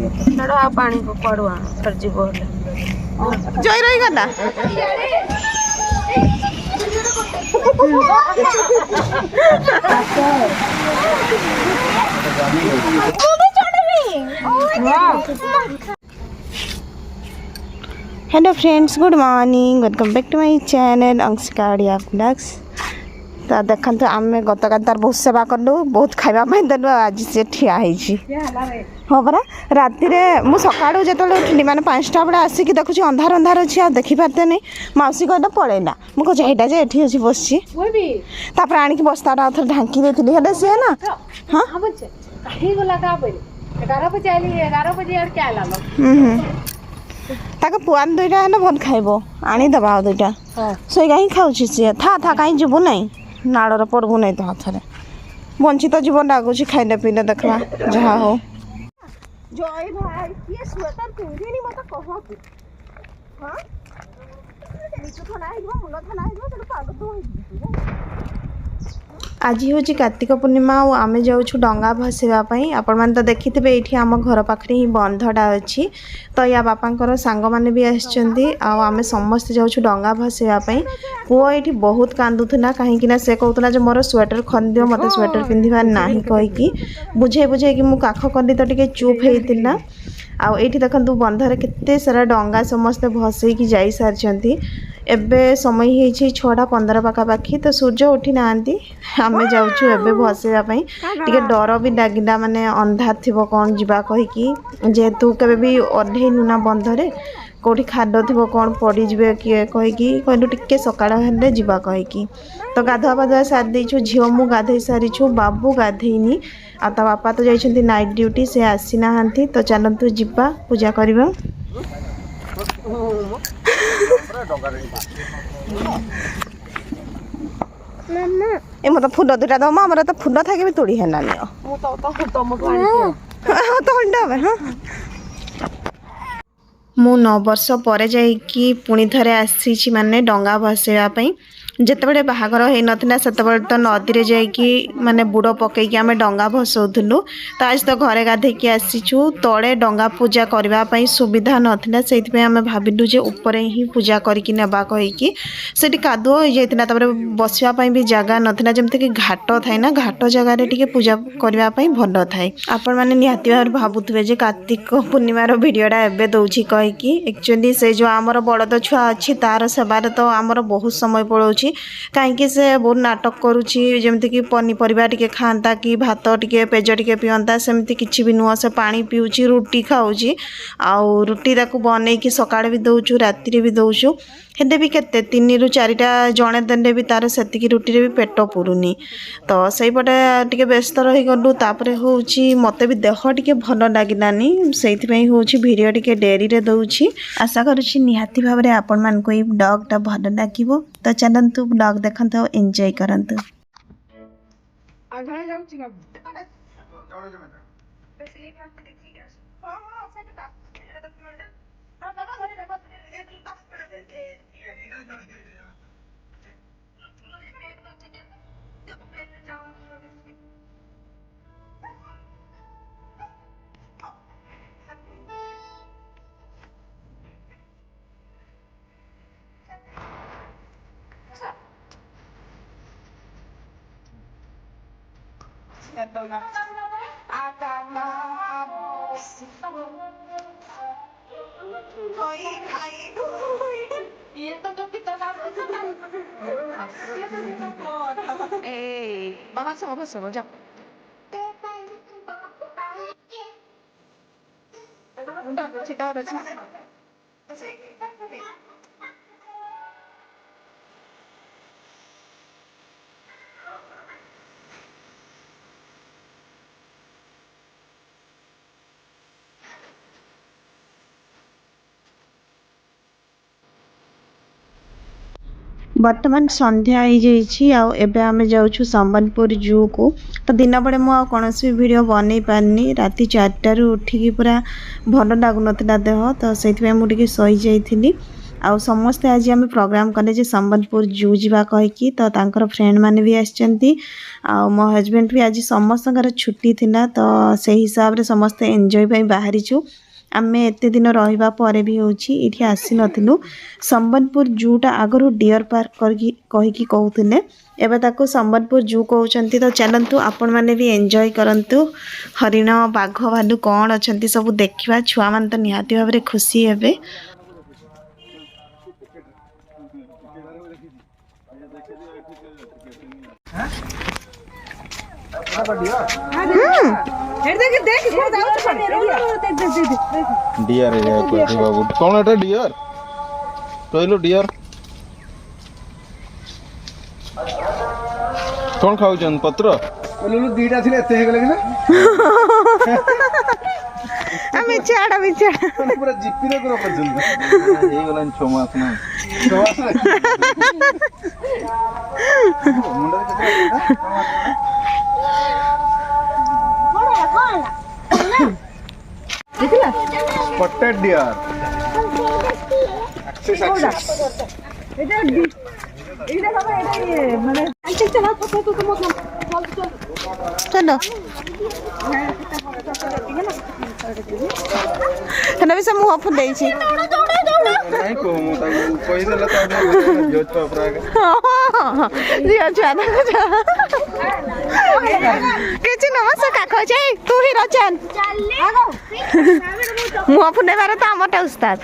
ଛାଡ଼ ଆଉ ପାଣି କୁଆଡ଼ୁ ଆଣ ଫେର ଯିବ ହେଲେ ଜୟ ରହିଗଲା hello friends good morning welcome back to my channel Anshika Odia blogs तो देखो तो आम गत काल तार बहुत सेवा कलु बहुत खावाई देलु आज से ठिया हाँ परा राति मु सका जो उठिली मैंने 5टा बेले आसिक देखुची अंधार अंधार अच्छी आ देखी पारते नहीं मौसी कहला पलैला मुझे यहाँ जे ये अच्छी बसची आणिक बस्ताटा थे ढांकी देती है सी ना हाँ ताक पुआन दुईटा है भल खाइब आनीदबा दुईटा सईगा ही खाऊँ सी था कहीं जीवु ना नाड़ पड़बू नहीं तो हाथ बंचित जीवन लगुच खाइले पीले देखा जहाँ हो जय भाई किए स्वेटर पिंधिनी मत कह कि हाँ नीचु थना मुंड थना पाग तो आज हूँ कार्तिक पूर्णिमा और आम जाऊँ डंगा भसाई आपण मैंने तो देखी थे ये आम घर पाखे ही बंधटा अच्छी तो या बापांकर सांग मैंने भी आम समस्ते जाऊँ डंगा भसाई पुओ ये बहुत कांदुला कहीं से कहूला जो मोर स्वेटर खरीद मत स्वेटर पिंधार ना कहीकि बुझे बुझे कि काख कली तो टे चुप होता आउ ये देखो बंधर केते सारा डंगा समस्ते भसईकी जा सारी एबे समय हो 6:15 पाखापाखि तो सूर्य उठी ना आम जाऊँ भसाई टे डर भी लगिला माने अंधार थी कौन जा कहीकि जेहेतु केवे भी ओह्लैनु ना बंधरे कौटी खाद थी कौन पड़े किए कहीकि कहलु टिके सकाळ हेले जा कहीकि तो गाधुआ पाधुआ सारी देचु झील मु गाधे सारीछु बाबू गाधेनी आ ता बापा तो जाइछन्ति नाइट ड्यूटी से आसी ना तो चलतु जीवा पूजा करबा ए मत फूल दुटा दम हमर तो फूल थाके भी तोड़ी है ना मु तो मु 9 वर्ष पर जाइकी पुणी थरे आसी माने डंगा भसाई जितेबाला बाहागर हो नाला से तो नदी में जाकि माने बुड़ पकईकि आम डंगा भसाऊलु तो आज तो घरे गाधेकी आसीचु तले डंगा पूजा करने सुविधा नाला से आम भाविलु जे ऊपर ही पूजा करके नेबा कहीकि से कादुआ हो जाता बसवाई भी जगह नाला जमती कि घाट थाए ना घाट जगार टे पूजा करने भल थाए आपण मैंने निहाती भाव भावुवे जे कार्तिक पूर्णिमार भिडटा एवं दौर कहीकि एक्चुअली से जो आमर बड़द छुआ अच्छी तार सेवार तो आमर बहुत समय पड़ोची कहीं से बहुत नाटक करुच्ची जमती कि पनीपरिया टिके खाता कि भात टिके पेज टिके पियंता सेमती किछि भी नुह से पानी पिउची रुटी खाऊची आउ रुटी ताकू बनईकी सकाळे भी दउचु राति भी दउचु हेले भी केते 3 ରୁ 4टा जणे देले भी तार सेतिकी रुटी रे भी पेट पुरुनी तो सही पटे टिके व्यस्त रही गलु तापरे होउची मते भी देह टिके भल लागिलानी सेति पई होउची वीडियो टिके डेरी रे दउची आशा करूची निहाती भाबरे आपण मान को ई ब्लॉग टा भल लागिवो तो चलंतु ब्लॉग देखंतु एंजॉय करंतु Banget sama jam. Udah, cerita udah cerita. बर्तमान संध्या हो आम जाऊँ संबलपुर जू को तो दिन बड़े मुझे कौन भी वीडियो बन पारनी राति 4टारू उठिकी पूरा भल लगुन देह तो से मुझे सही जाइली आउ समस्ते आज आम प्रोग्राम कले जे संबलपुर जू जा कहीकि तो तांकर फ्रेंड माने भी आछंती आ मो हस्बैंड भी आज समस्तकर छुट्टी थिला तो से हिसाब रे समस्ते एंजॉय पई बाहरी छु आमे एते दिन रहिबा परे भी होछि इठी आसी नथिलु संबलपुर जूटा आगरु डियर पार्क कहीकि कहउथिले एबे ताको संबलपुर जू कहउचंती तो चलंतु आपण माने भी एंजॉय करंतु हरिण बाघ भालू कौन अछंती सब देखिबा छुआ मान तो निहाती भाबरे खुशी हेबे डियर बाबू कौन एटा डियर कहलो डियर कौन खाउछन पत्र बोलू दीटा थिले एते हे गेले कि आमे चाड़ा बिचाड़ा पूरा जिप्पी रे करो पजन हे गलन 6 मास ना 6 मास मुंडा केते स्पॉटेड डियर एक्सेस एटा बाबा एटा ये माने चला चलो हेना भी सब मुंह फुल छी नहीं को मु ता कहि देला त जोत पापरा जी अच्छा ना किछि नमस काखो छै तू ही रचन मुंह फुने बारे त हमटा उस्ताद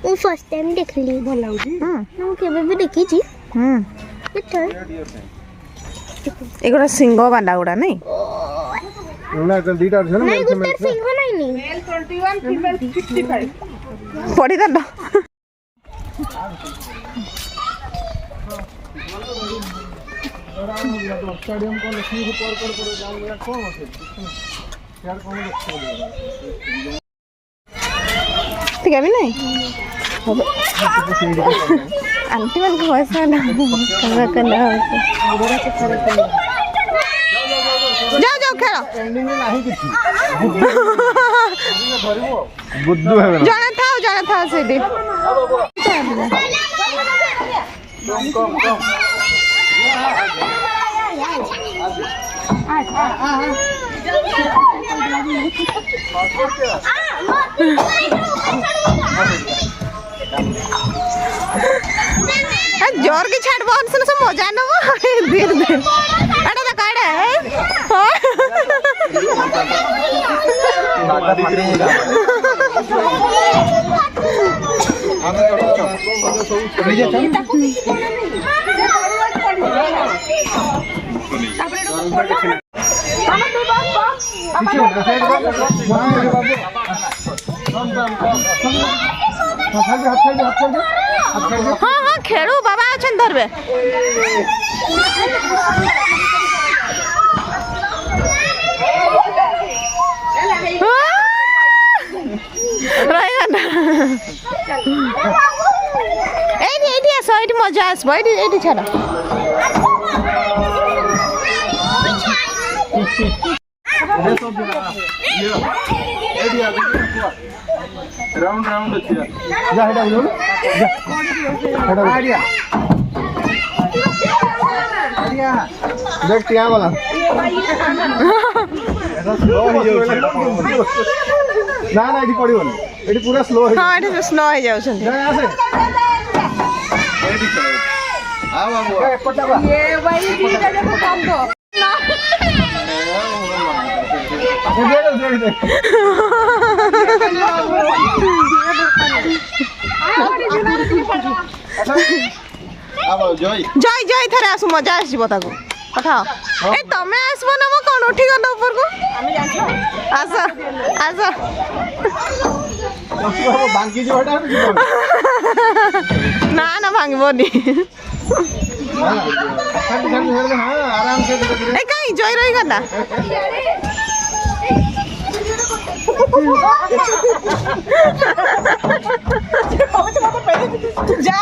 ମୁଁ ଫାର୍ଷ୍ଟ ଟାଇମ୍ ଦେଖିଲି ଭଲ ଲାଗୁଛି ମୁଁ କେବେ ବି ଦେଖିଛି ଏଗୁଡ଼ା ସିଂହ ବାଣ୍ଡା ଗୁଡ଼ା ନାଇଁ ନା ଦୀଟା ଅଛି ନା ନାଇଁ ଗୋଟେ ସିଂହ ନାଇଁ Male 21, female 65. ପଢିଦେଲ स्टेडियम को लक्ष्मी को पर जान कौन है यार कौन लक्ष्मी ठीक है भी नहीं आंटी मन को वैसा ना हमरा करना जाओ जाओ खेलो एंडिंग में नहीं किछि बुद्धू है ना जाना था सीधी कम जोर की छाड़ बहुत सुन सब मजा न वो धीरे धीरे अरे तो काढ़े हाँ हाँ खेलू बाबा अच्छे धरबे एटी मजा आसब एटी छाड़ राउंड राउंड अछि जा हेडा बोल जा हेडा आइडिया आइडिया देख टिया वाला ऐसा स्लो हो जाउ ना ना एडी पड़िबो एडी पूरा स्लो है हां एटी स्लो हो जाउ छन जा आसे एडी चलो आ बाबू ए पटाबा ये भाई दीटा देखो काम दो देख जय जय जय थरे आसु मजा आसीबो ताको पठाओ ए तमे आसबो ना मो कोन उठी गलो ऊपर को आसा आसा बांकी जो हटा ना ना भांगबोनी हां आराम से ए काई जय रही गला जा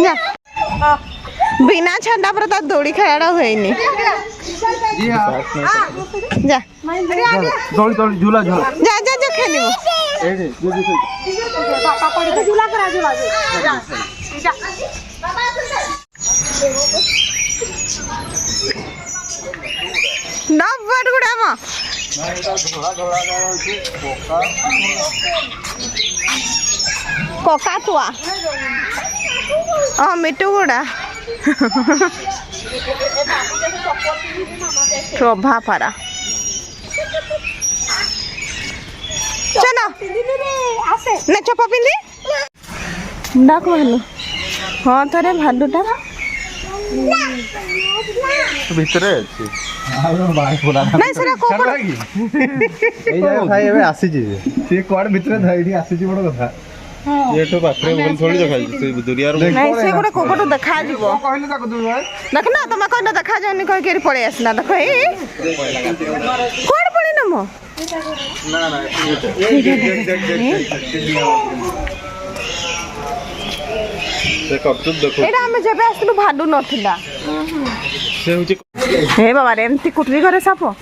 जा बिना छंडा पर तो दौड़ी खेला हुए नहीं जा दौड़ी दौड़ी झूला झूला जा जा जा खेली डबट गुड़ा म कोका तुआ मिट्टू गुड़ा शोभा पारा चलो ना चपा पिंदी डाक भालू हाँ थोड़े भालूटा ଭିତରେ ଅଛି ନାଇଁ ସେଟା କୋକଡ଼ ଏଇ ଜାଗା ଭାଇ ଏବେ ଆସିଛି ସେ କୁଆଡେ ଭିତରେ ଧଇଠି ଆସିଛି ବଡ କଥା ଏଠୁ ପାଖରେ ଭଲ ଥୋଡ଼ି ଦେଖାଯାଉଛି ସେ ଦୁରିଆରୁ ନାଇଁ ସେ ଗୋଟେ କୋକଡ଼ ଦେଖାଯିବ କହିଲେ ତାକୁ ଦୁଇ ଭାଇ ଦେଖ ନା ତମେ କହିଲ ଦେଖାଯାଉନି କହିକି ପଳେଇ ଆସିଲା ଦେଖ ଏଇ କୁଆଡେ ପଳେଇନ ମୋ ନା ନା ସେ କରୁଛୁ ଦେଖୁ ଏଇଟା ଆମେ ଯେବେ ଆସିଥିଲୁ ଭାଲୁ ନଥିଲା ସେ ହଉଛି ହେ ବାବା ରେ ଏମିତି କୁଟୁରି ଘରେ ସାପ ହଁ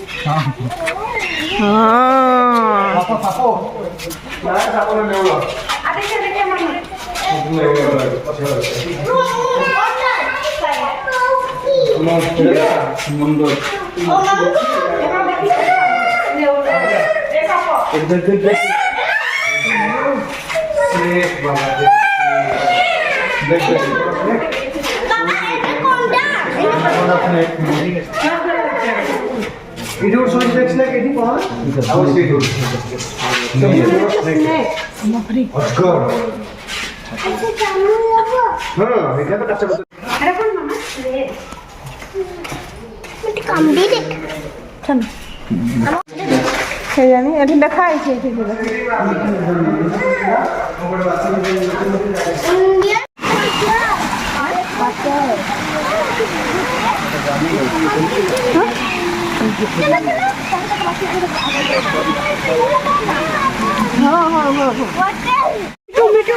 କେଜାଣି ଏଠି ଲେଖା ହେଇଛି ଏଠି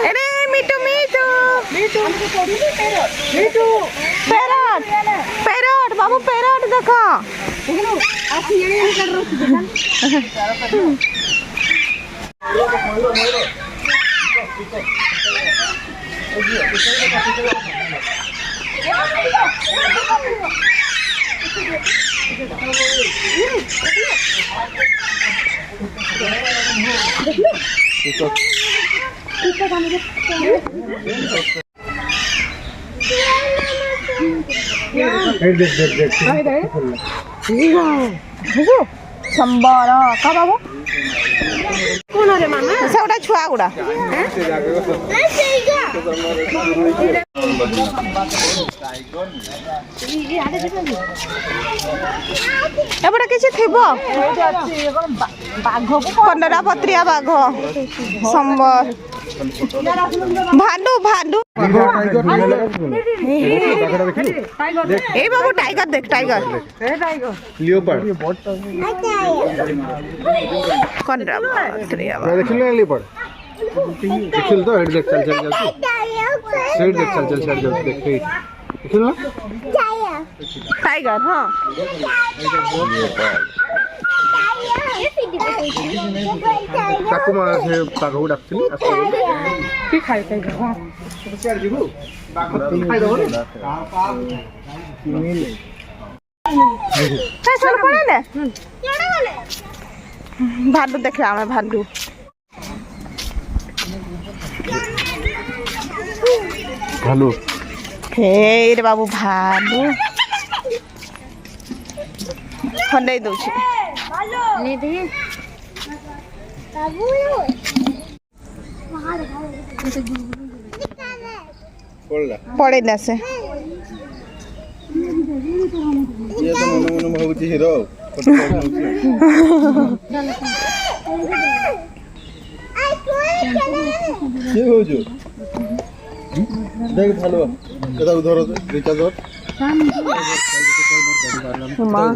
अरे मिठू मिठू पैरट पैरट बाबू पैरट देखो संबर का बाबू कौन रे मामा से गोटा छुआ गुड़ा एबड़ा किसी थिबो बाघ कंडरा पत्रिया बाघ संबर भालू भालू ए बाबू टाइगर देख टाइगर लियोपार्ड कंडरा पत्रिया देखिल ना लियोपार्ड देखिल तो हेड देख चल चल जाती साइड देख चल चल चल जाती देख देखिल ना टाइगर हाँ ताकू मार से पागो डाकछली की खाइ टाइगर हां चार जीबू बाघ खाइ दो रे चल पड़े ले भालू देखे आमे भालू भालू हे रे बाबू भालू खंडे दउछि ले दे बाबू पड़ला पड़े ना से ये तो मन मन भाबुची हीरो फोटो के हो जो देख भालू एदा उधर रिचा धर मां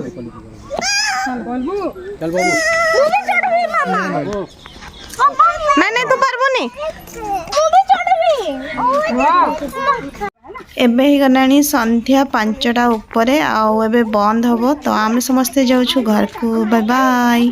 चल बाबू नहीं नहीं तू पारबो नहीं तू भी चढ़बी एबे ही गलानी संध्या 5टा ऊपर आउ एबे बंद हबो तो आमे समस्ते जाउछु घर को बाय बाय।